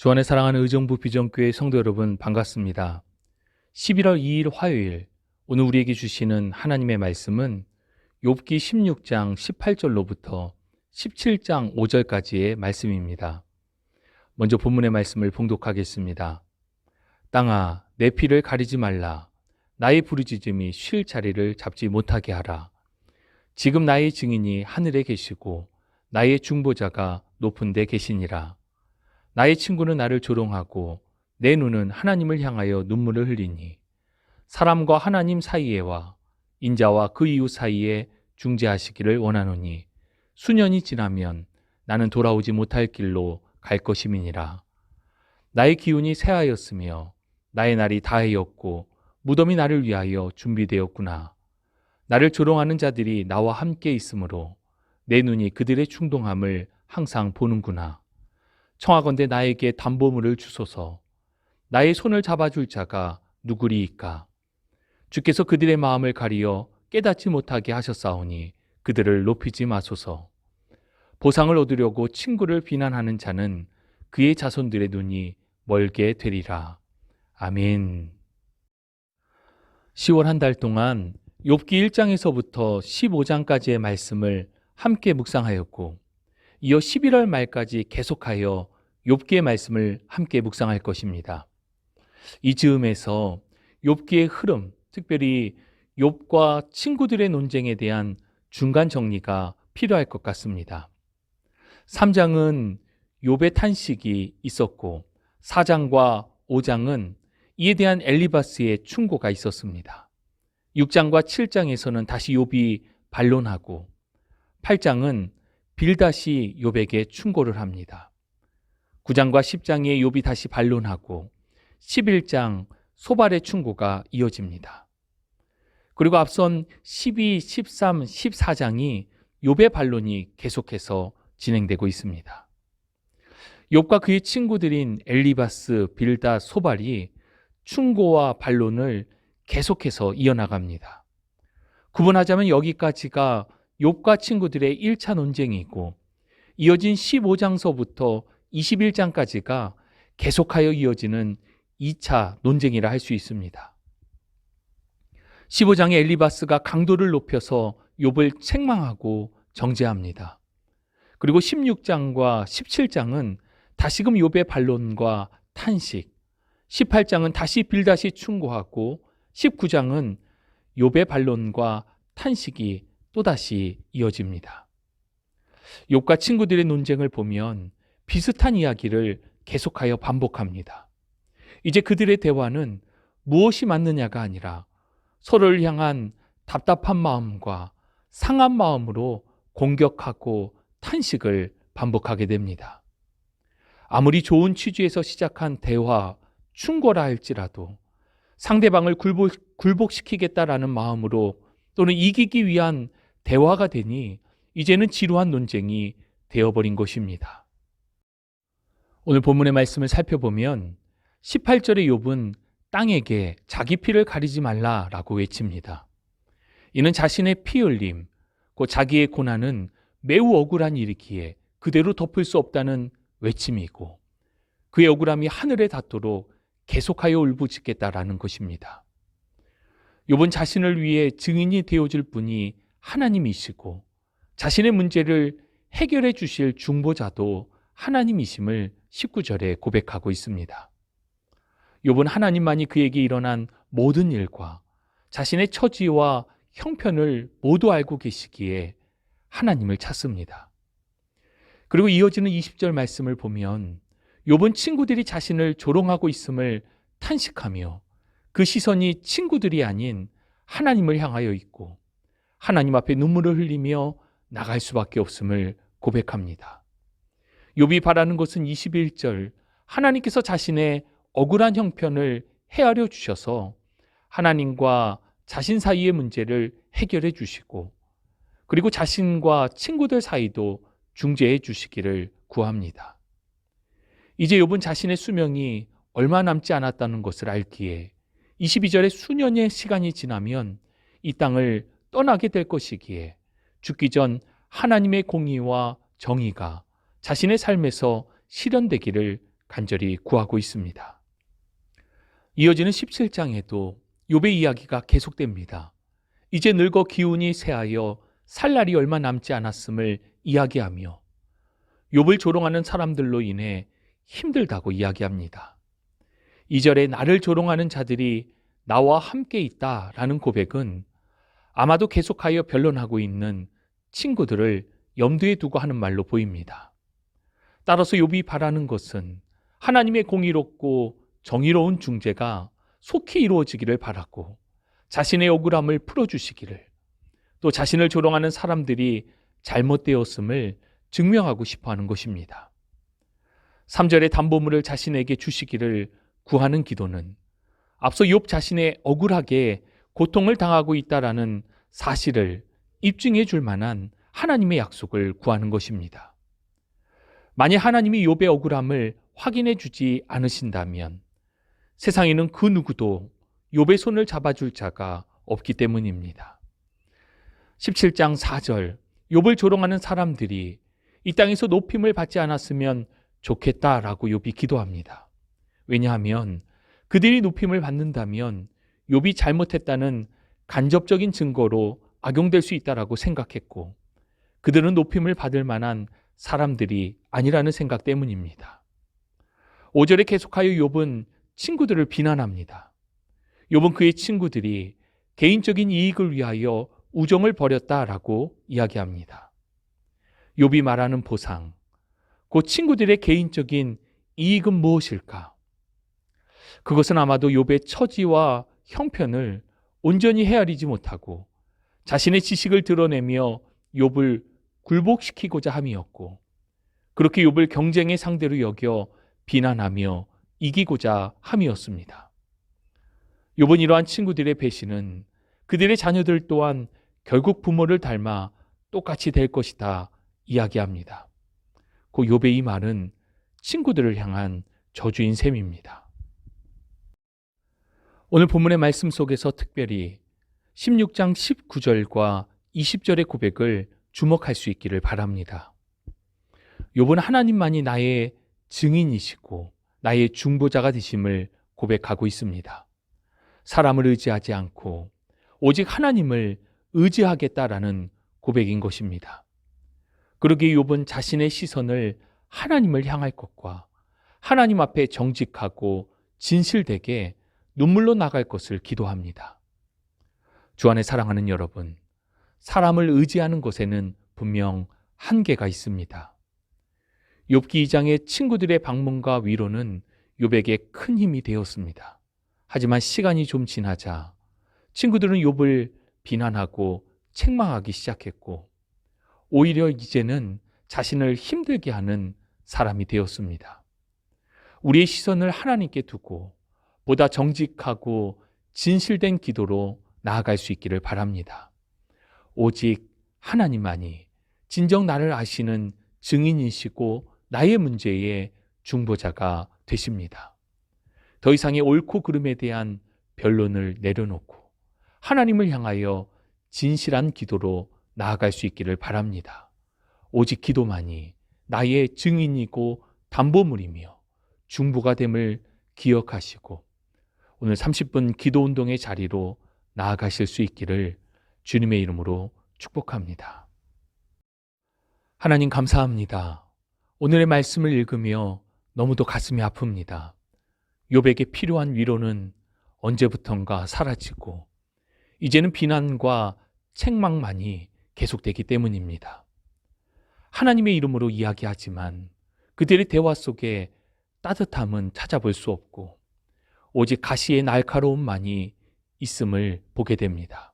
주 안에 사랑하는 의정부 비전교회 성도 여러분 반갑습니다. 11월 2일 화요일, 오늘 우리에게 주시는 하나님의 말씀은 욥기 16장 18절로부터 17장 5절까지의 말씀입니다. 먼저 본문의 말씀을 봉독하겠습니다. 땅아, 내 피를 가리지 말라. 나의 부르짖음이 쉴 자리를 잡지 못하게 하라. 지금 나의 증인이 하늘에 계시고 나의 중보자가 높은 데 계시니라. 나의 친구는 나를 조롱하고 내 눈은 하나님을 향하여 눈물을 흘리니 사람과 하나님 사이에와 인자와 그 이웃 사이에 중재하시기를 원하노니 수년이 지나면 나는 돌아오지 못할 길로 갈 것임이니라. 나의 기운이 새하였으며 나의 날이 다하였고 무덤이 나를 위하여 준비되었구나. 나를 조롱하는 자들이 나와 함께 있으므로 내 눈이 그들의 충동함을 항상 보는구나. 청하건대 나에게 담보물을 주소서. 나의 손을 잡아줄 자가 누구리이까? 주께서 그들의 마음을 가리어 깨닫지 못하게 하셨사오니 그들을 높이지 마소서. 보상을 얻으려고 친구를 비난하는 자는 그의 자손들의 눈이 멀게 되리라. 아멘. 10월 한 달 동안 욥기 1장에서부터 15장까지의 말씀을 함께 묵상하였고, 이어 11월 말까지 계속하여 욥기의 말씀을 함께 묵상할 것입니다. 이 즈음에서 욥기의 흐름, 특별히 욥과 친구들의 논쟁에 대한 중간 정리가 필요할 것 같습니다. 3장은 욥의 탄식이 있었고 4장과 5장은 이에 대한 엘리바스의 충고가 있었습니다. 6장과 7장에서는 다시 욥이 반론하고 8장은 빌닷이 욥에게 충고를 합니다. 9장과 10장에 욥이 다시 반론하고 11장 소발의 충고가 이어집니다. 그리고 앞선 12, 13, 14장이 욥의 반론이 계속해서 진행되고 있습니다. 욥과 그의 친구들인 엘리바스, 빌닷, 소발이 충고와 반론을 계속해서 이어나갑니다. 구분하자면 여기까지가 욥과 친구들의 1차 논쟁이고 이어진 15장서부터 21장까지가 계속하여 이어지는 2차 논쟁이라 할 수 있습니다. 15장에 엘리바스가 강도를 높여서 욥을 책망하고 정죄합니다. 그리고 16장과 17장은 다시금 욥의 반론과 탄식, 18장은 다시 빌닷이 충고하고 19장은 욥의 반론과 탄식이 또다시 이어집니다. 욥과 친구들의 논쟁을 보면 비슷한 이야기를 계속하여 반복합니다. 이제 그들의 대화는 무엇이 맞느냐가 아니라 서로를 향한 답답한 마음과 상한 마음으로 공격하고 탄식을 반복하게 됩니다. 아무리 좋은 취지에서 시작한 대화, 충고라 할지라도 상대방을 굴복시키겠다라는 마음으로 또는 이기기 위한 대화가 되니 이제는 지루한 논쟁이 되어버린 것입니다. 오늘 본문의 말씀을 살펴보면 18절의 욥은 땅에게 자기 피를 가리지 말라라고 외칩니다. 이는 자신의 피 흘림, 곧 자기의 고난은 매우 억울한 일이기에 그대로 덮을 수 없다는 외침이고 그의 억울함이 하늘에 닿도록 계속하여 울부짖겠다라는 것입니다. 욥은 자신을 위해 증인이 되어줄 분이 하나님이시고 자신의 문제를 해결해 주실 중보자도 하나님이심을 19절에 고백하고 있습니다. 욥은 하나님만이 그에게 일어난 모든 일과 자신의 처지와 형편을 모두 알고 계시기에 하나님을 찾습니다. 그리고 이어지는 20절 말씀을 보면 욥은 친구들이 자신을 조롱하고 있음을 탄식하며 그 시선이 친구들이 아닌 하나님을 향하여 있고 하나님 앞에 눈물을 흘리며 나갈 수밖에 없음을 고백합니다. 욥이 바라는 것은 21절, 하나님께서 자신의 억울한 형편을 헤아려 주셔서 하나님과 자신 사이의 문제를 해결해 주시고 그리고 자신과 친구들 사이도 중재해 주시기를 구합니다. 이제 욥은 자신의 수명이 얼마 남지 않았다는 것을 알기에 22절에 수년의 시간이 지나면 이 땅을 떠나게 될 것이기에 죽기 전 하나님의 공의와 정의가 자신의 삶에서 실현되기를 간절히 구하고 있습니다. 이어지는 17장에도 욥의 이야기가 계속됩니다. 이제 늙어 기운이 쇠하여 살 날이 얼마 남지 않았음을 이야기하며 욥을 조롱하는 사람들로 인해 힘들다고 이야기합니다. 2절에 나를 조롱하는 자들이 나와 함께 있다라는 고백은 아마도 계속하여 변론하고 있는 친구들을 염두에 두고 하는 말로 보입니다. 따라서 욥이 바라는 것은 하나님의 공의롭고 정의로운 중재가 속히 이루어지기를 바라고 자신의 억울함을 풀어주시기를, 또 자신을 조롱하는 사람들이 잘못되었음을 증명하고 싶어하는 것입니다. 3절의 담보물을 자신에게 주시기를 구하는 기도는 앞서 욥 자신의 억울하게 고통을 당하고 있다라는 사실을 입증해 줄 만한 하나님의 약속을 구하는 것입니다. 만약 하나님이 욥의 억울함을 확인해 주지 않으신다면 세상에는 그 누구도 욥의 손을 잡아줄 자가 없기 때문입니다. 17장 4절, 욥을 조롱하는 사람들이 이 땅에서 높임을 받지 않았으면 좋겠다라고 욥이 기도합니다. 왜냐하면 그들이 높임을 받는다면 욥이 잘못했다는 간접적인 증거로 악용될 수 있다라고 생각했고, 그들은 높임을 받을 만한 사람들이 아니라는 생각 때문입니다. 5절에 계속하여 욥은 친구들을 비난합니다. 욥은 그의 친구들이 개인적인 이익을 위하여 우정을 버렸다라고 이야기합니다. 욥이 말하는 보상, 그 친구들의 개인적인 이익은 무엇일까? 그것은 아마도 욥의 처지와 형편을 온전히 헤아리지 못하고 자신의 지식을 드러내며 욥을 굴복시키고자 함이었고, 그렇게 욥을 경쟁의 상대로 여겨 비난하며 이기고자 함이었습니다. 욥은 이러한 친구들의 배신은 그들의 자녀들 또한 결국 부모를 닮아 똑같이 될 것이다 이야기합니다. 그 욥의 이 말은 친구들을 향한 저주인 셈입니다. 오늘 본문의 말씀 속에서 특별히 16장 19절과 20절의 고백을 주목할 수 있기를 바랍니다. 욥은 하나님만이 나의 증인이시고 나의 중보자가 되심을 고백하고 있습니다. 사람을 의지하지 않고 오직 하나님을 의지하겠다라는 고백인 것입니다. 그러기에 욥은 자신의 시선을 하나님을 향할 것과 하나님 앞에 정직하고 진실되게 눈물로 나갈 것을 기도합니다. 주 안에 사랑하는 여러분, 사람을 의지하는 것에는 분명 한계가 있습니다. 욥기 2장의 친구들의 방문과 위로는 욥에게 큰 힘이 되었습니다. 하지만 시간이 좀 지나자 친구들은 욥을 비난하고 책망하기 시작했고, 오히려 이제는 자신을 힘들게 하는 사람이 되었습니다. 우리의 시선을 하나님께 두고 보다 정직하고 진실된 기도로 나아갈 수 있기를 바랍니다. 오직 하나님만이 진정 나를 아시는 증인이시고 나의 문제의 중보자가 되십니다. 더 이상의 옳고 그름에 대한 변론을 내려놓고 하나님을 향하여 진실한 기도로 나아갈 수 있기를 바랍니다. 오직 기도만이 나의 증인이고 담보물이며 중보가 됨을 기억하시고 오늘 30분 기도운동의 자리로 나아가실 수 있기를 주님의 이름으로 축복합니다. 하나님 감사합니다. 오늘의 말씀을 읽으며 너무도 가슴이 아픕니다. 욥에게 필요한 위로는 언제부턴가 사라지고 이제는 비난과 책망만이 계속되기 때문입니다. 하나님의 이름으로 이야기하지만 그들의 대화 속에 따뜻함은 찾아볼 수 없고 오직 가시의 날카로움만이 있음을 보게 됩니다.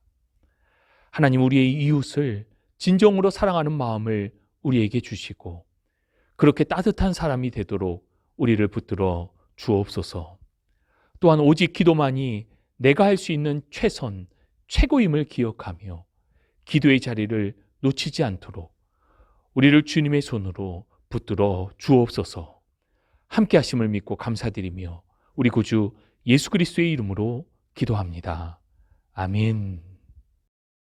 하나님, 우리의 이웃을 진정으로 사랑하는 마음을 우리에게 주시고 그렇게 따뜻한 사람이 되도록 우리를 붙들어 주옵소서. 또한 오직 기도만이 내가 할 수 있는 최선, 최고임을 기억하며 기도의 자리를 놓치지 않도록 우리를 주님의 손으로 붙들어 주옵소서. 함께 하심을 믿고 감사드리며 우리 구주 예수 그리스도의 이름으로 기도합니다. 아멘.